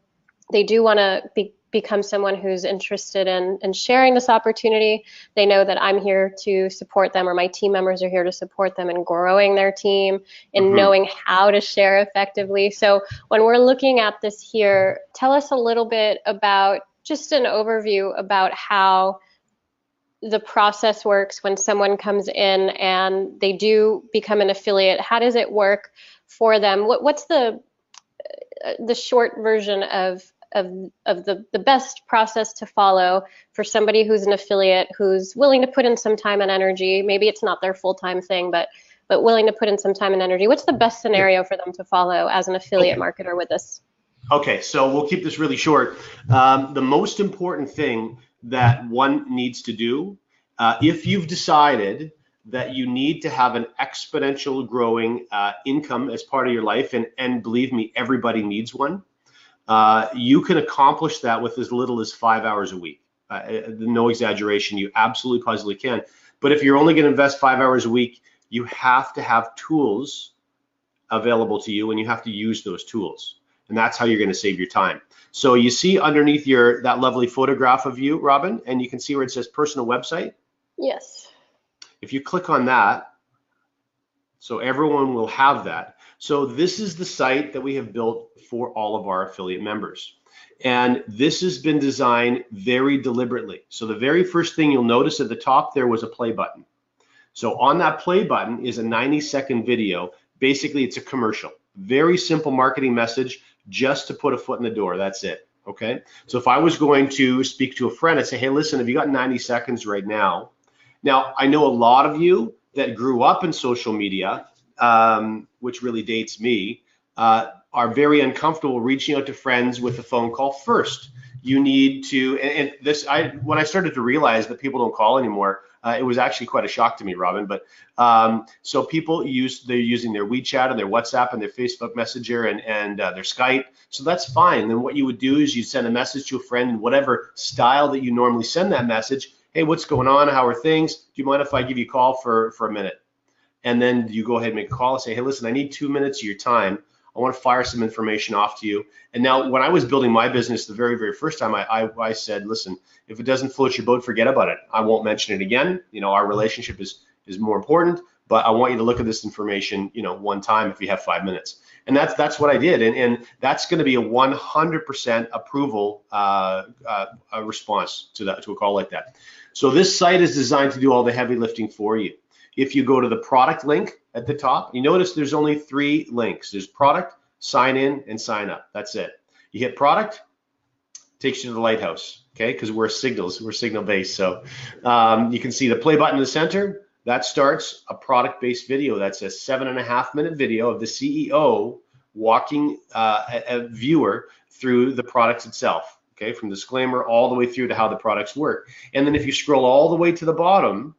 S2: They do want to become someone who's interested in sharing this opportunity. They know that I'm here to support them, or my team members are here to support them in growing their team and knowing how to share effectively. So when we're looking at this here, tell us a little bit about, just an overview about how the process works when someone comes in and they do become an affiliate. How does it work for them? What's the short version of the best process to follow for somebody who's an affiliate, who's willing to put in some time and energy? Maybe it's not their full-time thing, but willing to put in some time and energy. What's the best scenario for them to follow as an affiliate marketer with this?
S3: Okay, so we'll keep this really short. The most important thing that one needs to do, if you've decided that you need to have an exponential growing income as part of your life, and believe me, everybody needs one, you can accomplish that with as little as 5 hours a week. No exaggeration, you absolutely positively can. But if you're only going to invest 5 hours a week, you have to have tools available to you, and you have to use those tools. And that's how you're going to save your time. So you see underneath that lovely photograph of you, Robyn, and you can see where it says personal website.
S2: Yes.
S3: If you click on that, so everyone will have that. So this is the site that we have built for all of our affiliate members. And this has been designed very deliberately. So the very first thing you'll notice at the top there was a play button. So on that play button is a 90-second video. Basically, it's a commercial. Very simple marketing message just to put a foot in the door. That's it. Okay. So if I was going to speak to a friend, I'd say, hey, listen, have you got 90 seconds right now? Now, I know a lot of you that grew up in social media, which really dates me, are very uncomfortable reaching out to friends with a phone call first. You need to, and this, when I started to realize that people don't call anymore, it was actually quite a shock to me, Robyn. But so people they're using their WeChat and their WhatsApp and their Facebook Messenger and their Skype. So that's fine. Then what you would do is you send a message to a friend in whatever style that you normally send that message. Hey, what's going on? How are things? Do you mind if I give you a call for a minute? And then you go ahead and make a call and say, hey, listen, I need 2 minutes of your time. I want to fire some information off to you. And now when I was building my business the very, very first time, I said, listen, if it doesn't float your boat, forget about it. I won't mention it again. You know, our relationship is more important, but I want you to look at this information, you know, one time if you have 5 minutes. And that's what I did. And that's going to be a 100% approval response to a call like that. So this site is designed to do all the heavy lifting for you. If you go to the product link at the top, you notice there's only 3 links. There's product, sign in, and sign up. That's it. You hit product, takes you to the lighthouse, okay? Because we're signal based. So you can see the play button in the center. That starts a product-based video. That's a 7.5-minute video of the CEO walking a viewer through the products itself, okay, from disclaimer all the way through to how the products work. And then if you scroll all the way to the bottom,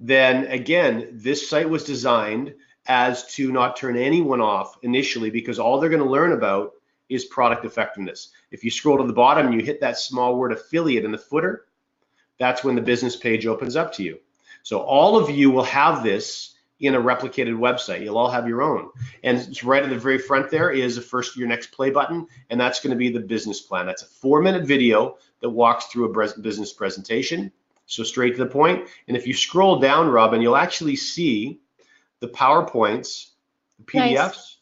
S3: then again, this site was designed as to not turn anyone off initially, because all they're going to learn about is product effectiveness. If you scroll to the bottom and you hit that small word affiliate in the footer, that's when the business page opens up to you. So all of you will have this in a replicated website. You'll all have your own. And it's right at the very front there is your next play button, and that's going to be the business plan. That's a 4-minute video that walks through a business presentation. So straight to the point. And if you scroll down, Robyn, you'll actually see the PowerPoints, the PDFs, nice,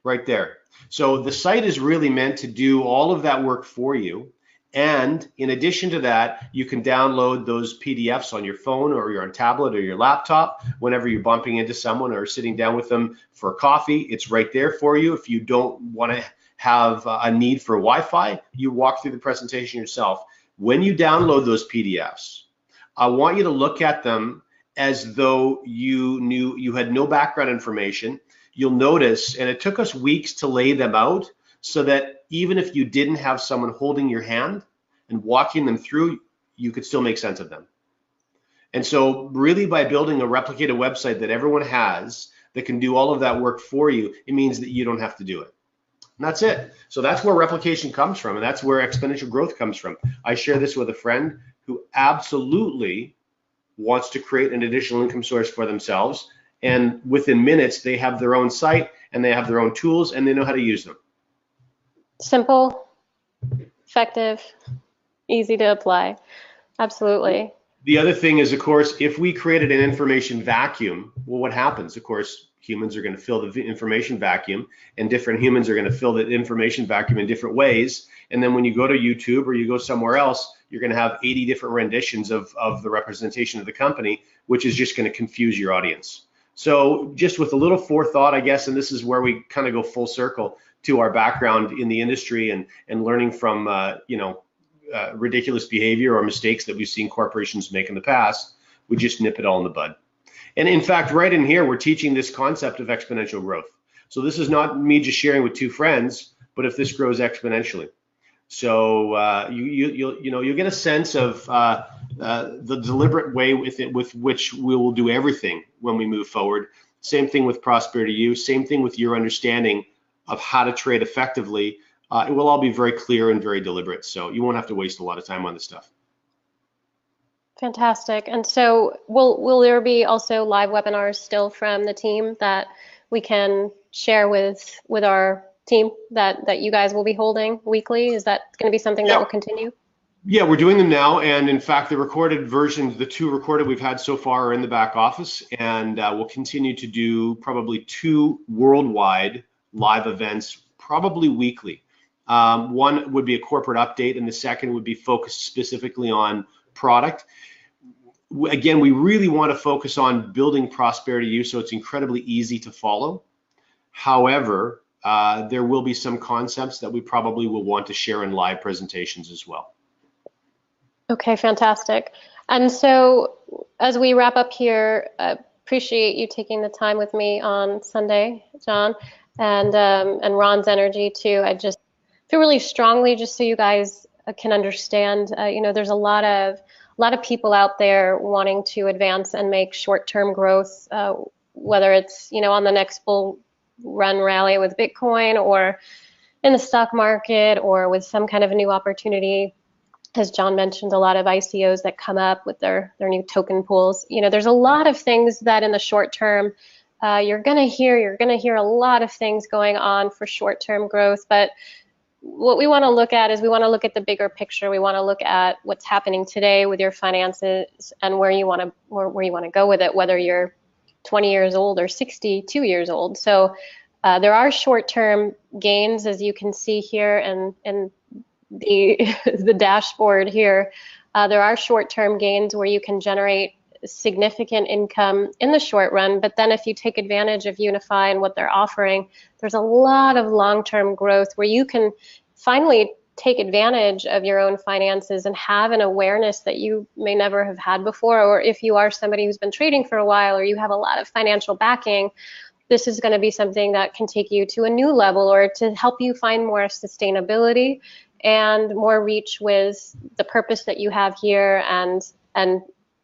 S3: right there. So the site is really meant to do all of that work for you. And in addition to that, you can download those PDFs on your phone or your tablet or your laptop whenever you're bumping into someone or sitting down with them for coffee. It's right there for you. If you don't want to have a need for Wi-Fi, you walk through the presentation yourself. When you download those PDFs, I want you to look at them as though you had no background information. You'll notice, and it took us weeks to lay them out so that even if you didn't have someone holding your hand and walking them through, you could still make sense of them. And so really by building a replicated website that everyone has that can do all of that work for you, it means that you don't have to do it. And that's it. So that's where replication comes from, and that's where exponential growth comes from. I share this with a friend who absolutely wants to create an additional income source for themselves, and within minutes they have their own site and they have their own tools and they know how to use them.
S2: Simple, effective, easy to apply. Absolutely.
S3: The other thing is, of course, if we created an information vacuum, well, what happens? Of course, humans are going to fill the information vacuum, and different humans are going to fill the information vacuum in different ways. And then when you go to YouTube or you go somewhere else, you're going to have 80 different renditions of the representation of the company, which is just going to confuse your audience. So just with a little forethought, I guess, and this is where we kind of go full circle to our background in the industry and learning from, ridiculous behavior or mistakes that we've seen corporations make in the past, we just nip it all in the bud. And in fact, right in here, we're teaching this concept of exponential growth. So this is not me just sharing with two friends, but if this grows exponentially. So you'll get a sense of the deliberate way with which we will do everything when we move forward. Same thing with Prosperity U, same thing with your understanding of how to trade effectively. It will all be very clear and very deliberate, so you won't have to waste a lot of time on this stuff.
S2: Fantastic. And so will there be also live webinars still from the team that we can share with our team that you guys will be holding weekly? Is that going to be something that will continue?
S3: Yeah, we're doing them now, and in fact, the recorded versions, the 2 recorded we've had so far, are in the back office, and we'll continue to do probably 2 worldwide live events, probably weekly. One would be a corporate update, and the second would be focused specifically on product. Again, we really want to focus on building Prosperity U so it's incredibly easy to follow. However, there will be some concepts that we probably will want to share in live presentations as well.
S2: Okay, fantastic. And so as we wrap up here, appreciate you taking the time with me on Sunday, John, and Ron's energy too. I just feel really strongly, just so you guys can understand, there's a lot of people out there wanting to advance and make short-term growth, whether it's, on the next bull run rally with Bitcoin or in the stock market or with some kind of a new opportunity. As John mentioned, a lot of ICOs that come up with their new token pools. There's a lot of things that in the short term you're gonna hear a lot of things going on for short-term growth, but what we want to look at is we want to look at the bigger picture. We want to look at what's happening today with your finances and where you want to go with it, whether you're 20 years old or 62 years old. So there are short-term gains, as you can see here, and the dashboard here. There are short-term gains where you can generate significant income in the short run, but then if you take advantage of Unifii and what they're offering, there's a lot of long-term growth where you can finally take advantage of your own finances and have an awareness that you may never have had before. Or if you are somebody who's been trading for a while or you have a lot of financial backing, this is going to be something that can take you to a new level or to help you find more sustainability and more reach with the purpose that you have here, and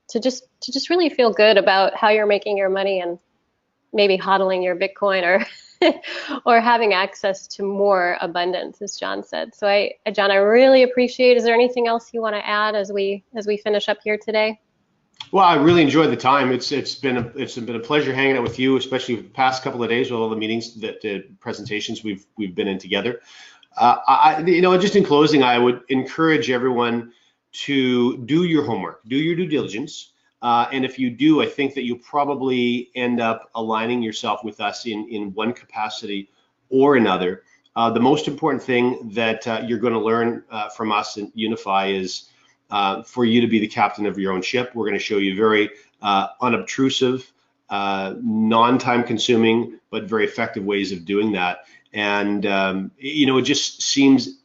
S2: to just really feel good about how you're making your money and maybe hodling your Bitcoin or or having access to more abundance, as John said. So John, I really appreciate. Is there anything else you want to add as we finish up here today?
S3: Well, I really enjoyed the time. It's been a pleasure hanging out with you, especially the past couple of days with all the meetings, the presentations we've been in together. Just in closing, I would encourage everyone to do your homework, do your due diligence, and if you do, I think that you'll probably end up aligning yourself with us in one capacity or another. The most important thing that you're going to learn from us in Unifii is for you to be the captain of your own ship. We're going to show you very unobtrusive, non-time consuming, but very effective ways of doing that. And it just seems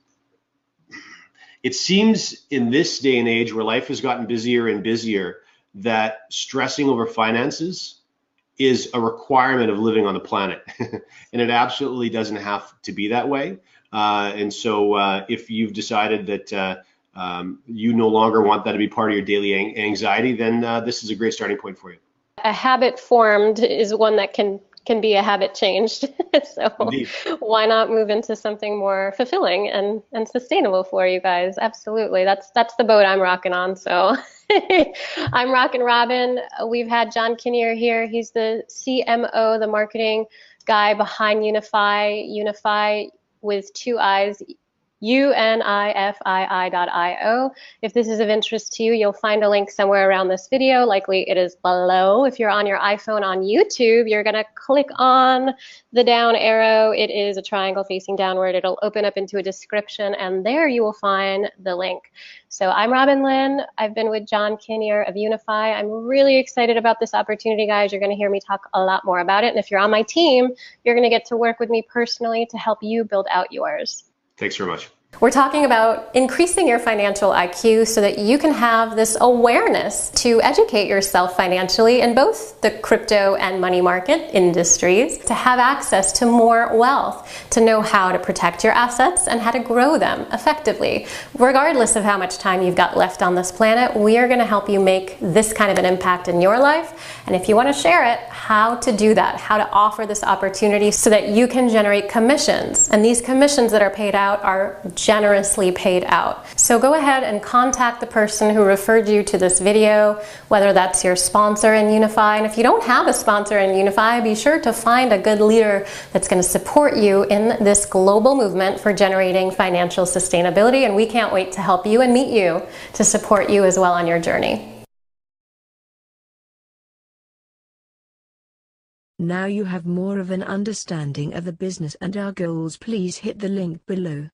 S3: in this day and age where life has gotten busier and busier that stressing over finances is a requirement of living on the planet. And it absolutely doesn't have to be that way. And so if you've decided that you no longer want that to be part of your daily anxiety, then this is a great starting point for you.
S2: A habit formed is one that can be a habit changed. So Indeed. Why not move into something more fulfilling and sustainable for you guys? Absolutely. That's the boat I'm rocking on. So I'm rocking Robyn. We've had John Kinnear here. He's the CMO, the marketing guy behind Unifii. Unifii with 2 I's. Unifii.io. If this is of interest to you, you'll find a link somewhere around this video. Likely it is below. If you're on your iPhone on YouTube, you're going to click on the down arrow. It is a triangle facing downward. It'll open up into a description, and there you will find the link. So I'm Robyn Linn. I've been with John Kinnear of Unifii. I'm really excited about this opportunity, guys. You're going to hear me talk a lot more about it. And if you're on my team, you're going to get to work with me personally to help you build out yours.
S3: Thanks very much.
S2: We're talking about increasing your financial IQ so that you can have this awareness to educate yourself financially in both the crypto and money market industries, to have access to more wealth, to know how to protect your assets and how to grow them effectively. Regardless of how much time you've got left on this planet, we are going to help you make this kind of an impact in your life. And if you want to share it, how to do that, how to offer this opportunity so that you can generate commissions. And these commissions that are paid out are generously paid out. So go ahead and contact the person who referred you to this video, whether that's your sponsor in Unifii. And if you don't have a sponsor in Unifii, be sure to find a good leader that's going to support you in this global movement for generating financial sustainability. And we can't wait to help you and meet you to support you as well on your journey.
S1: Now you have more of an understanding of the business and our goals. Please hit the link below.